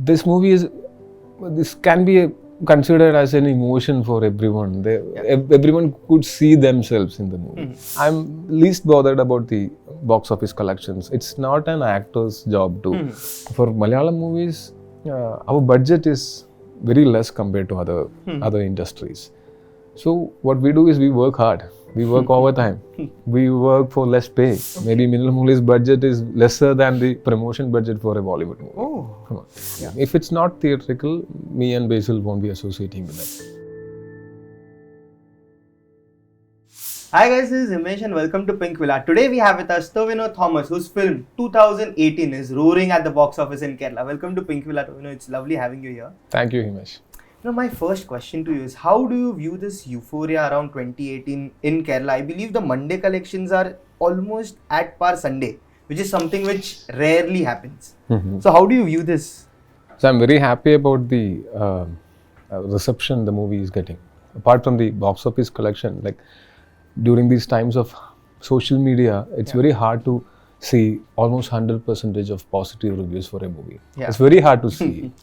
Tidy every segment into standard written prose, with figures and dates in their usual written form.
this movie is, this can be considered as an emotion for everyone. Everyone could see themselves in the movie. I'm least bothered about the box office collections. It's not an actor's job to. For Malayalam movies, our budget is very less compared to other industries. So what we do is we work hard. We work overtime. We work for less pay. Maybe Minnal Murali's budget is lesser than the promotion budget for a Bollywood movie. Oh. Come on. Yeah. If it's not theatrical, me and Basil won't be associating with that. Hi guys, this is Himesh and welcome to Pinkvilla. Today we have with us Tovino Thomas, whose film 2018 is roaring at the box office in Kerala. Welcome to Pinkvilla, Tovino. It's lovely having you here. Thank you, Himesh. Now, my first question to you is, how do you view this euphoria around 2018 in Kerala? I believe the Monday collections are almost at par Sunday, which is something which rarely happens. So how do you view this? So I'm very happy about the reception the movie is getting. Apart from the box office collection, like during these times of social media, it's very hard to see almost 100% of positive reviews for a movie. It's very hard to see.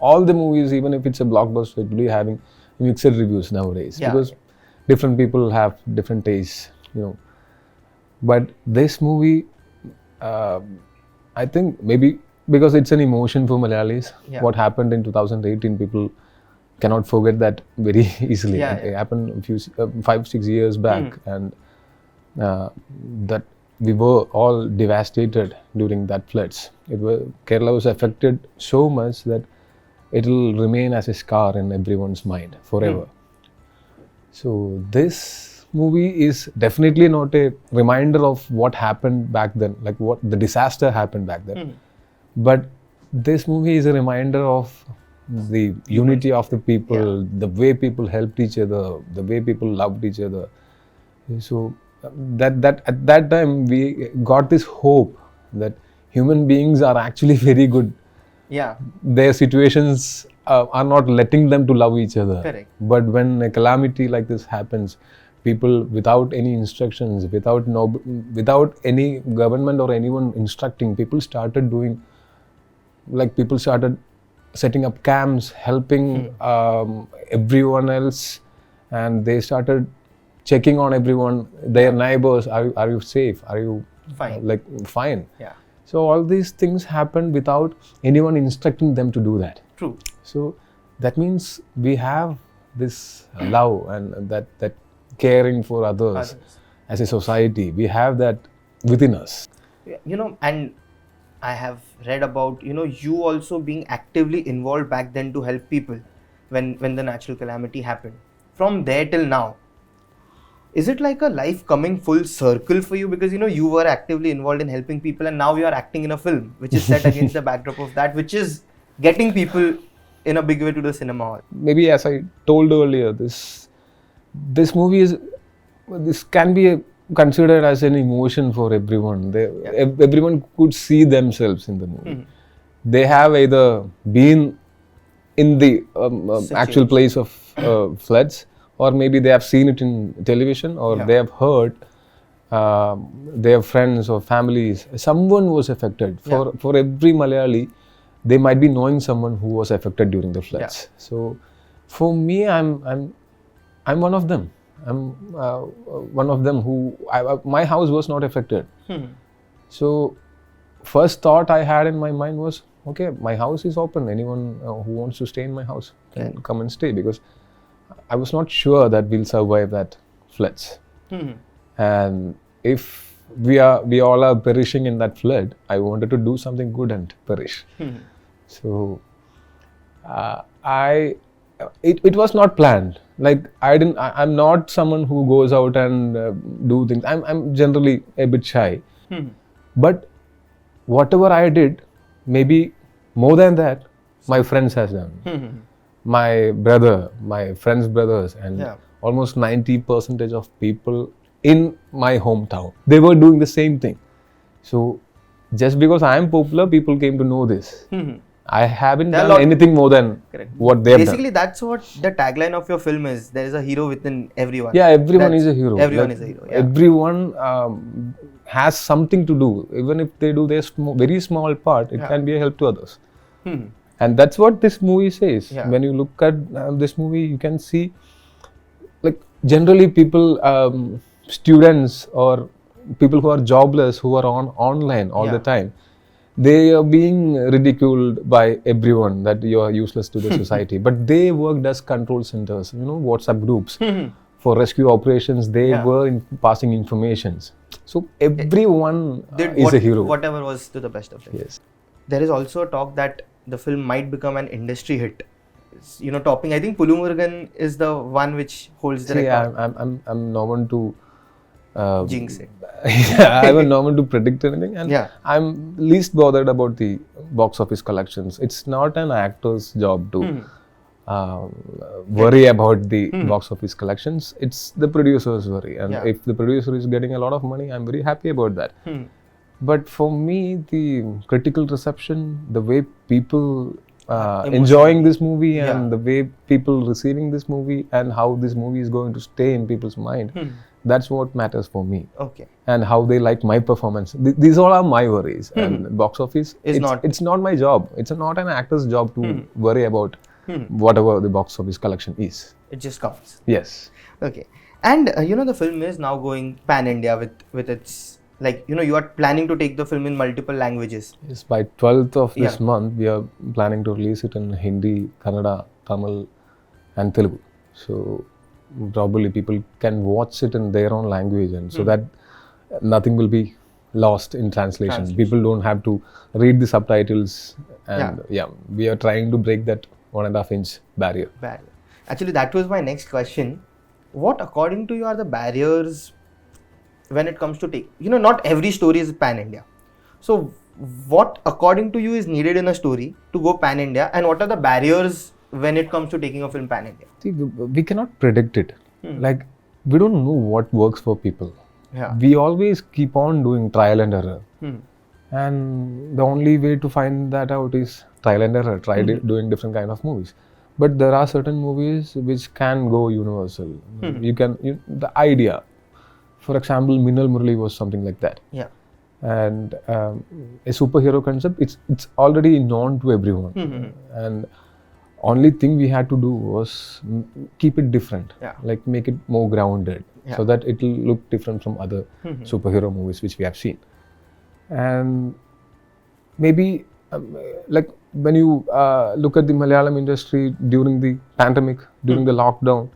All the movies, even if it's a blockbuster, it will be having mixed reviews nowadays because different people have different tastes, you know. But this movie, I think maybe because it's an emotion for Malayalis, what happened in 2018, people cannot forget that very easily. It happened a few 5-6 years back, and that we were all devastated during that floods. Kerala was affected so much that it will remain as a scar in everyone's mind forever. So this movie is definitely not a reminder of what happened back then, like what the disaster happened back then. But this movie is a reminder of the unity of the people, the way people helped each other, the way people loved each other. So that at that time we got this hope that human beings are actually very good. Their situations are not letting them to love each other. Correct. But when a calamity like this happens, people without any instructions, without any government or anyone instructing, people started doing, like people started setting up camps, helping everyone else, and they started checking on everyone, their neighbors. Are you safe? Are you fine? Fine. So all these things happened without anyone instructing them to do that. True. So that means we have this love and that caring for others as a society. We have that within us. You know, and I have read about, you also being actively involved back then to help people when the natural calamity happened. From there till now, is it like a life coming full circle for you? Because, you were actively involved in helping people and now you are acting in a film which is set against the backdrop of that, which is getting people in a big way to the cinema hall. Maybe as I told earlier, this movie is, this can be considered as an emotion for everyone. Everyone could see themselves in the movie. They have either been in the actual place of floods, or maybe they have seen it in television, or they have heard their friends or families, someone was affected. For every Malayali, they might be knowing someone who was affected during the floods. So for me, I'm one of them. I'm one of them who, my house was not affected. So first thought I had in my mind was, okay, my house is open. Anyone who wants to stay in my house can come and stay, because I was not sure that we'll survive that floods. And if we all are perishing in that flood, I wanted to do something good and perish. So it was not planned. Like I'm not someone who goes out and do things. I'm generally a bit shy. But whatever I did, maybe more than that, my friends has done. My brother, my friends' brothers, and almost 90% of people in my hometown, they were doing the same thing. So just because I am popular, people came to know this. I haven't done anything more than what they have done. Basically, that's what the tagline of your film is. There is a hero within everyone. Yeah, everyone is a hero. Everyone is a hero. Everyone has something to do. Even if they do their very small part, it can be a help to others. And that's what this movie says. Yeah. When you look at this movie, you can see, like, generally people, students or people who are jobless, who are online all the time, they are being ridiculed by everyone that you are useless to the society. But they worked as control centers, WhatsApp groups. For rescue operations, they were passing informations. So everyone is a hero. Whatever was to the best of them. Yes. There is also a talk that the film might become an industry hit. It's, topping. I think Pulumurugan is the one which holds the record. I'm no one to jinx it. I'm no one to predict anything, and I'm least bothered about the box office collections. It's not an actor's job to worry about the box office collections. It's the producer's worry, and if the producer is getting a lot of money, I'm very happy about that. But for me, the critical reception, the way people enjoying this movie, and the way people receiving this movie, and how this movie is going to stay in people's mind, that's what matters for me. Okay. And how they like my performance. These all are my worries. And box office, it's not my job. It's not an actor's job to worry about whatever the box office collection is. It just counts. Yes. Okay. And the film is now going pan-India with its, like, you are planning to take the film in multiple languages. Yes, by 12th of this month, we are planning to release it in Hindi, Kannada, Tamil and Telugu. So probably people can watch it in their own language, and so that nothing will be lost in translation. People don't have to read the subtitles, and we are trying to break that 1.5-inch barrier. Actually, that was my next question. What, according to you, are the barriers when it comes to not every story is pan-India. So what, according to you, is needed in a story to go pan-India, and what are the barriers when it comes to taking a film pan-India? See, we cannot predict it. Like, we don't know what works for people. We always keep on doing trial and error. And the only way to find that out is trial and error, doing different kind of movies. But there are certain movies which can go universal. The idea. For example, Minnal Murali was something like that. And a superhero concept, it's already known to everyone. And only thing we had to do was keep it different, like make it more grounded, so that it will look different from other superhero movies which we have seen. And maybe like when you look at the Malayalam industry during the pandemic, during the lockdown,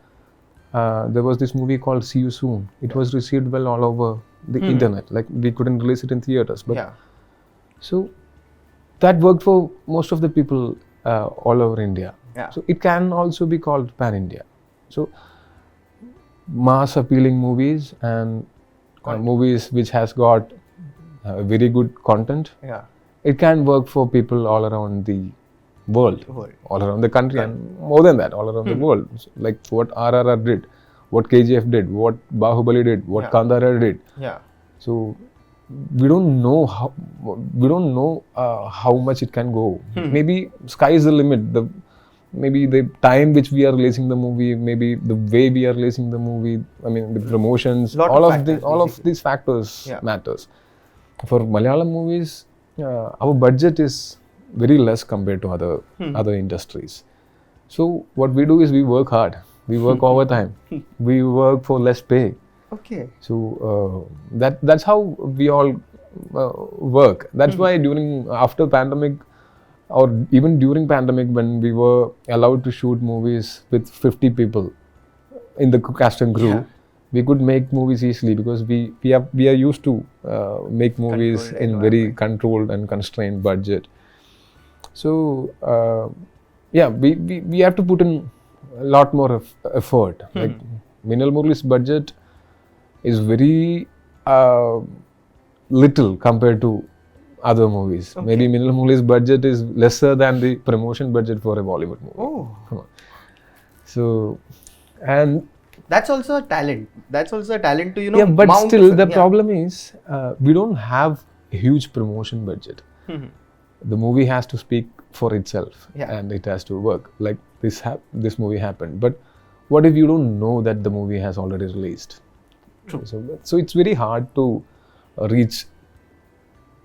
there was this movie called See You Soon. It was received well all over the internet. Like, we couldn't release it in theaters, but so that worked for most of the people all over India. So it can also be called pan-India. So mass appealing movies and movies which has got very good content. It can work for people all around the world, all around the country, and more than that, all around the world. Like what RRR did, what KGF did, what Bahubali did, what Kandara did. So we don't know how much it can go. Maybe sky is the limit. Maybe the time which we are releasing the movie, maybe the way we are releasing the movie. I mean, the promotions, all of these factors matters. For Malayalam movies, our budget is very less compared to other industries. So what we do is we work hard. We work overtime. We work for less pay. Okay. So that's how we all work. That's why after pandemic, or even during pandemic, when we were allowed to shoot movies with 50 people in the cast and crew, we could make movies easily, because we are used to make movies in very controlled and constrained budget. So we have to put in a lot more effort. Like Minnal Murali's budget is very little compared to other movies. Maybe Minnal Murali's budget is lesser than the promotion budget for a Bollywood movie. Come on. So, and that's also a talent. That's also a talent to but still the problem is we don't have a huge promotion budget. The movie has to speak for itself, and it has to work. Like this movie happened, but what if you don't know that the movie has already released? True. So it's very hard to reach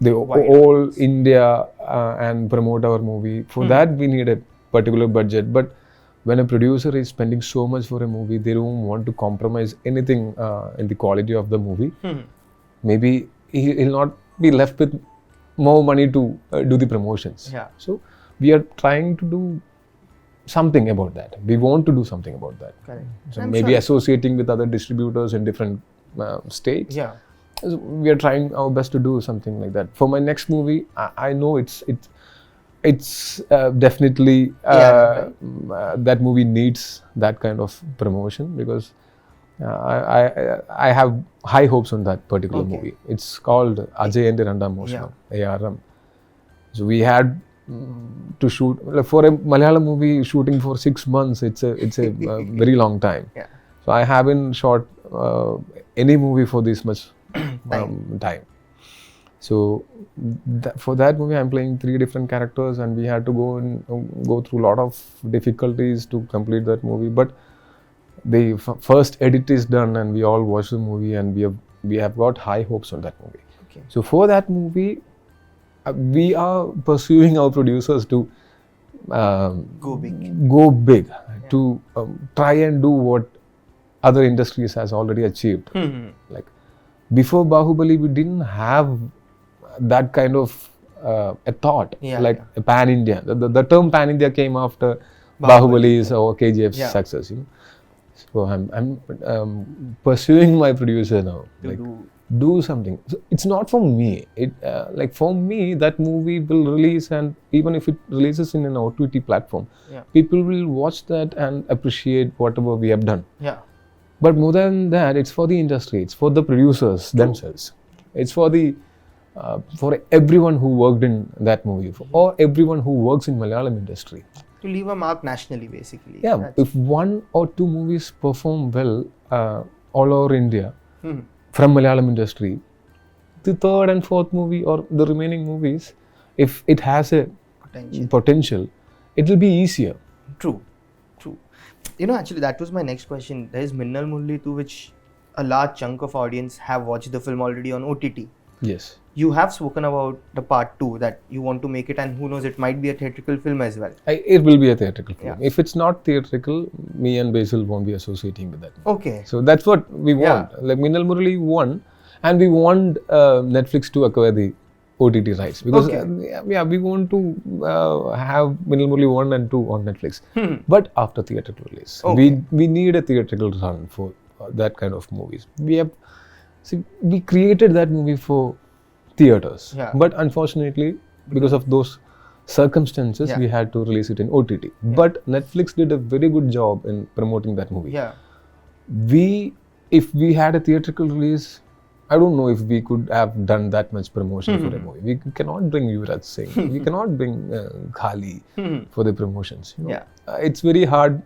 the Wide whole audience. India and promote our movie. For that, we need a particular budget. But when a producer is spending so much for a movie, they don't want to compromise anything in the quality of the movie. Maybe he'll not be left with more money to do the promotions. Yeah. So we are trying to do something about that. We want to do something about that. Correct. So I'm maybe sure. associating with other distributors in different states. Yeah. So we are trying our best to do something like that. For my next movie, I know it's definitely that movie needs that kind of promotion because I have high hopes on that particular movie. It's called Ajay and Randa Moshna, ARM. So we had to shoot for a Malayalam movie shooting for 6 months. It's a very long time. Yeah. So I haven't shot any movie for this much time. So for that movie, I'm playing 3 different characters, and we had to go through a lot of difficulties to complete that movie. But the first edit is done, and we all watched the movie, and we have got high hopes on that movie. Okay. So for that movie, we are pursuing our producers to go big, to try and do what other industries has already achieved. Like before Bahubali, we didn't have that kind of a thought, a pan-India. The term pan-India came after Bahubali's or KGF's success. You know? So I'm pursuing my producer now. Do something. So it's not for me. For me, that movie will release, and even if it releases in an OTT platform, people will watch that and appreciate whatever we have done. Yeah. But more than that, it's for the industry. It's for the producers themselves. It's for for everyone who worked in that movie, or everyone who works in Malayalam industry. To leave a mark nationally, basically. Yeah. If 1 or 2 movies perform well all over India from Malayalam industry, the 3rd and 4th movie or the remaining movies, if it has a potential, it will be easier. True. You know, actually, that was my next question. There is Minnal Murali too, which a large chunk of audience have watched the film already on OTT. Yes. You have spoken about the part 2 that you want to make it, and who knows, it might be a theatrical film as well. It will be a theatrical film. Yeah. If it's not theatrical, me and Basil won't be associating with that. Okay. So that's what we want. Like Minnal Murali won, and we want Netflix to acquire the OTT rights because we want to have Minnal Murali 1 and 2 on Netflix, but after theatrical release. We need a theatrical run for that kind of movies. We created that movie for theaters, but unfortunately, because of those circumstances, we had to release it in OTT. But Netflix did a very good job in promoting that movie. Yeah. If we had a theatrical release, I don't know if we could have done that much promotion for a movie. We cannot bring Yuvraj Singh. We cannot bring Khali for the promotions. You know? It's very hard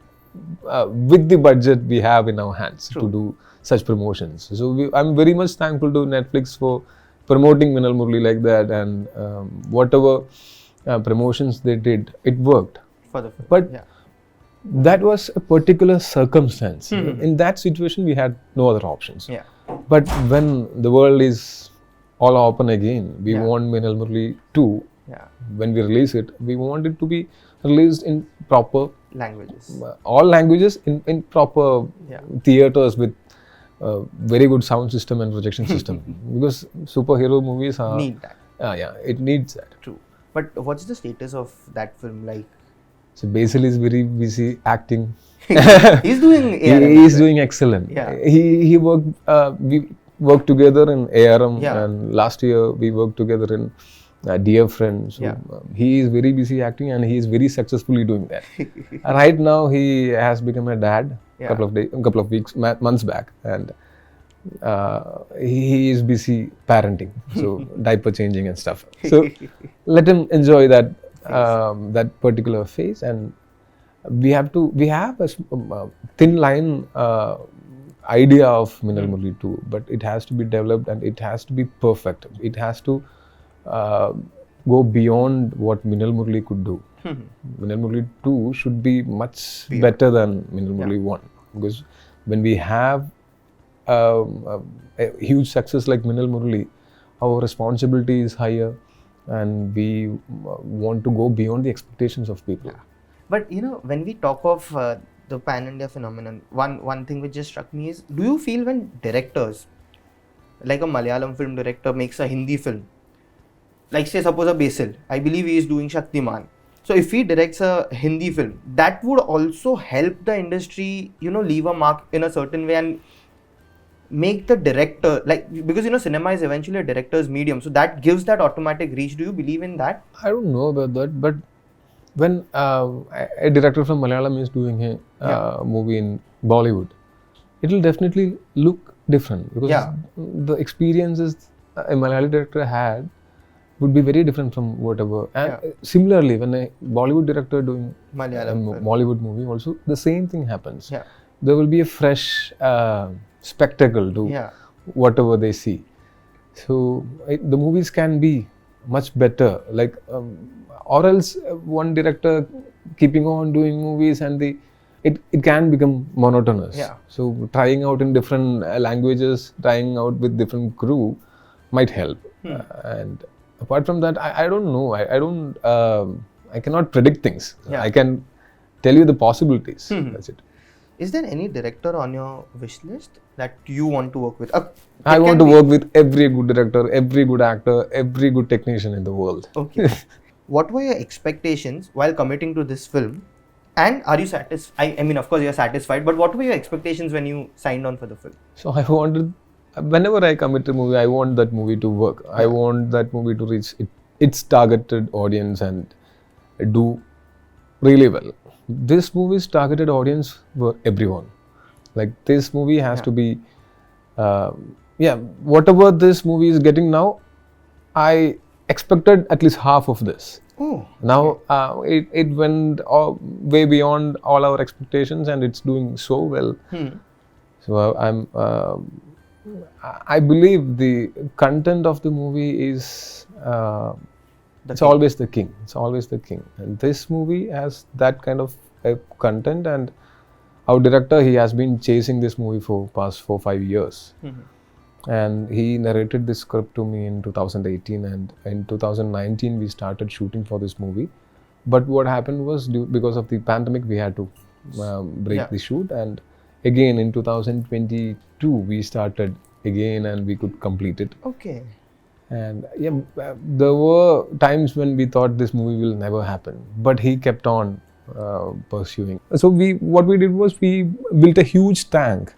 with the budget we have in our hands to do such promotions. So I'm very much thankful to Netflix for promoting Minnal Murali like that, and whatever promotions they did, it worked. For the film. But that was a particular circumstance. In that situation, we had no other options. Yeah. But when the world is all open again, we want Minnal Murali 2. When we release it, we want it to be released in proper languages. All languages in proper theaters with very good sound system and projection system. Because superhero movies need that. It needs that. True. But what's the status of that film like? So Basil is very busy acting. He's doing excellent. Yeah. He worked. We worked together in ARM, and last year we worked together in Dear Friend. So he is very busy acting, and he is very successfully doing that. Right now he has become a dad. Couple of weeks, months back, and he is busy parenting. So diaper changing and stuff. So let him enjoy that that particular phase, and we have a thin line idea of Minnal Murali 2, but it has to be developed and it has to be perfect. It has to go beyond what Minnal Murali could do. Minnal Murali 2 should be much better than Minnal Murali 1, because when we have a huge success like Minnal Murali, our responsibility is higher, and we want to go beyond the expectations of people. But when we talk of the pan-India phenomenon, one thing which just struck me is, do you feel when directors, like a Malayalam film director makes a Hindi film, like say suppose a Basil, I believe he is doing Shaktiman. So if he directs a Hindi film, that would also help the industry, leave a mark in a certain way and make the director, because cinema is eventually a director's medium, so that gives that automatic reach. Do you believe in that? I don't know about that, but when a director from Malayalam is doing a movie in Bollywood, it will definitely look different, because the experiences a Malayali director had would be very different from whatever. And similarly, when a Bollywood director doing Malayalam Bollywood movie, also the same thing happens. There will be a fresh spectacle to whatever they see. So the movies can be much better, or else one director keeping on doing movies and it can become monotonous. So trying out in different languages, trying out with different crew might help. And apart from that, I don't know. I cannot predict things. I can tell you the possibilities. That's it. Is there any director on your wish list that you want to work with? I want to work with every good director, every good actor, every good technician in the world. Okay. What were your expectations while committing to this film? And are you satisfied? I mean, of course, you're satisfied, but what were your expectations when you signed on for the film? So I wanted, whenever I commit to a movie, I want that movie to work. I want that movie to reach its targeted audience and do really well. This movie's targeted audience were everyone. This movie has to be, whatever this movie is getting now, I expected at least half of this. Now it went way beyond all our expectations, and it's doing so well. So I believe the content of the movie is it's always the king. It's always the king. And this movie has that kind of content, and our director, he has been chasing this movie for past 4-5 years. And he narrated this script to me in 2018, and in 2019 we started shooting for this movie. But what happened was, because of the pandemic, we had to break the shoot, and again in 2022 we started again and we could complete it. Okay. And there were times when we thought this movie will never happen, but he kept on pursuing. So what we did was, we built a huge tank.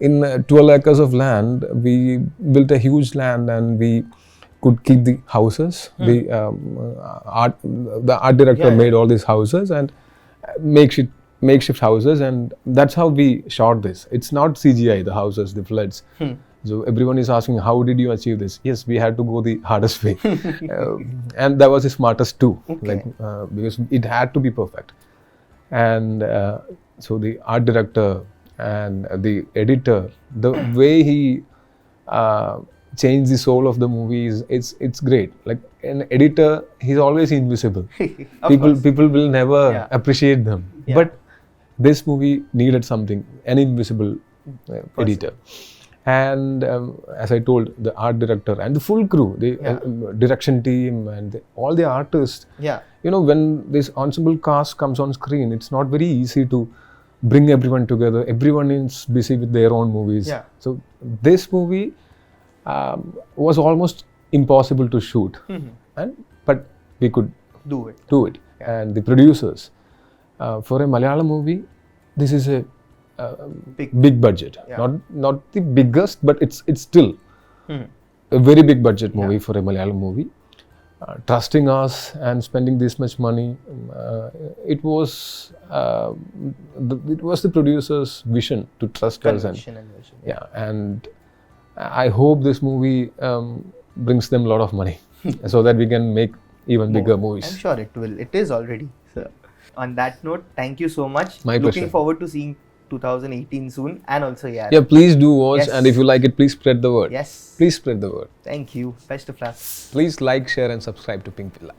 In 12 acres of land, we built a huge land, and we could keep the houses. The art director made all these houses and makeshift houses, and that's how we shot this. It's not CGI, the houses, the floods. So everyone is asking, how did you achieve this? Yes, we had to go the hardest way. And that was the smartest too, because it had to be perfect. And so the art director and the editor, the way he changed the soul of the movie it's great. An editor, he's always invisible. People will never appreciate them. But this movie needed something, an invisible editor. And as I told, the art director and the full crew, the direction team and all the artists, when this ensemble cast comes on screen, it's not very easy to bring everyone together. Everyone is busy with their own movies. So this movie was almost impossible to shoot, but we could do it. And the producers, for a Malayalam movie, this is a big budget. Not the biggest, but it's still a very big budget movie for a Malayalam movie. Trusting us and spending this much money, it was the producer's vision to trust us, and I hope this movie brings them a lot of money so that we can make even bigger movies. I'm sure it will. It is already. So, on that note, thank you so much. My Looking pleasure. forward to seeing 2018 soon, and also Please do watch, and if you like it, please spread the word. Yes. Please spread the word. Thank you. Best of luck. Please like, share and subscribe to Pinkvilla.